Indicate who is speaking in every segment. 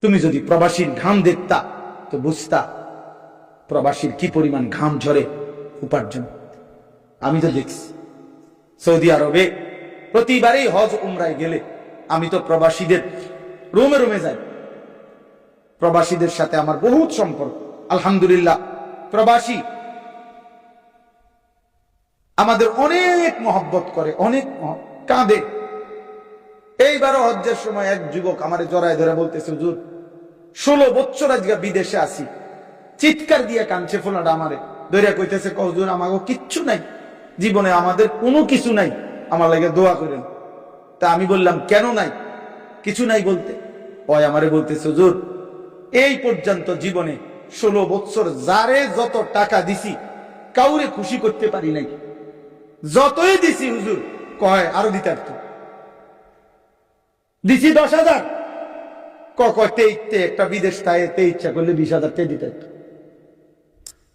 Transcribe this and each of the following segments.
Speaker 1: তুমি যদি প্রবাসীর ঘাম দেখতা তো বুঝতা প্রবাসীর কি পরিমাণ ঘাম ঝরে উপার্জন। আমি তো দেখছি সৌদি আরবে প্রতিবারই হজ উমরায় গেলে আমি তো প্রবাসীদের রুমে রুমে যাই। প্রবাসীদের সাথে আমার বহুত সম্পর্ক, আলহামদুলিল্লাহ। প্রবাসী আমাদের অনেক মহব্বত করে, অনেক কাঁদে। এইবারও হজ্জের সময় এক যুবক আমারে জড়ায় ধরে বলতেছে, হুজুর 16 বছর আজকে বিদেশে আছি। চিৎকার দিয়ে কাঁদছে, ফোলাটা আমারে ধরে কইতেছে, হুজুর আমাকে কিচ্ছু নাই জীবনে, আমাদের কোনো কিছু নাই, আমার লাগে দোয়া করেন। তা আমি বললাম, কেন নাই? কিছু নাই বলতে ওই আমারে বলতেছে, হুজুর এই পর্যন্ত জীবনে 16 বছর যারে যত টাকা দিছি কাউরে খুশি করতে পারি নাই। যতই দিছি হুজুর কয় আরো দিতে পারতো। দিছি 10,000, কইতে একটা বিদেশ তাইতে ইচ্ছা করলে 20,000 টাকা দিতে পারতো।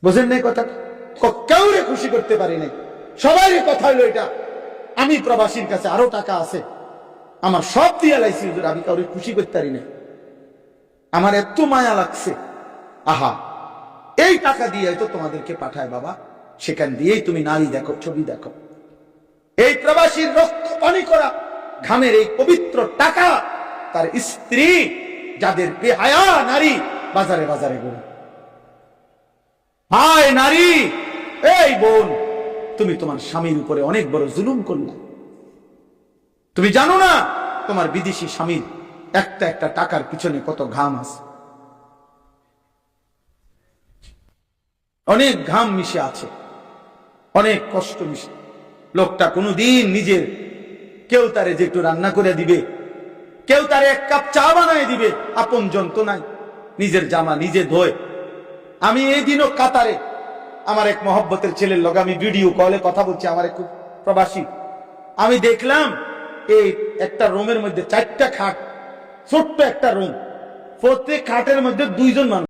Speaker 1: বুঝেন নাই কথা? কাউরে খুশি করতে পারি নাই। সবাই কথা হলো এটা, আমি প্রবাসীর কাছে আরো টাকা আছে, আমার সব দিয়ে লাইছি হুজুর, আমি কাউরে খুশি করতে পারি না। আমার এত মায়া লাগছে। আহা, এই টাকা দিয়ে তো তোমাদেরকে পাঠায় বাবা, সেখান দিয়েই তুমি নারী দেখো, ছবি দেখো। এই প্রবাসীর রক্ত পানি করা ঘামের এই পবিত্র টাকা তার স্ত্রী, যাদের বেহায়া নারী বাজারে বাজারে ঘুরে। হায় নারী, এই বোন, তুমি তোমার স্বামীর উপরে অনেক বড় জুলুম করলে। তুমি জানো না তোমার বিদেশি স্বামীর একটা একটা টাকার পিছনে কত ঘাম আছে, অনেক ঘাম মিশে আছে, অনেক কষ্ট মিশে। লোকটা কোনোদিন নিজের, কেউ তারে যে একটু রান্না করে দিবে, কেউ তারে এক কাপ চা বানায় দিবে, আপন জন তো নাই। নিজের জামা নিজে ধোয়। আমি এই দিনও কাতারে আমার এক মহব্বতের ছেলের লগে আমি ভিডিও কলে কথা বলছি, আমার এক প্রবাসী। আমি দেখলাম এই একটা রুমের মধ্যে 4টা খাট, ছোট্ট একটা রুম, প্রত্যেক খাটের মধ্যে 2 জন মানুষ।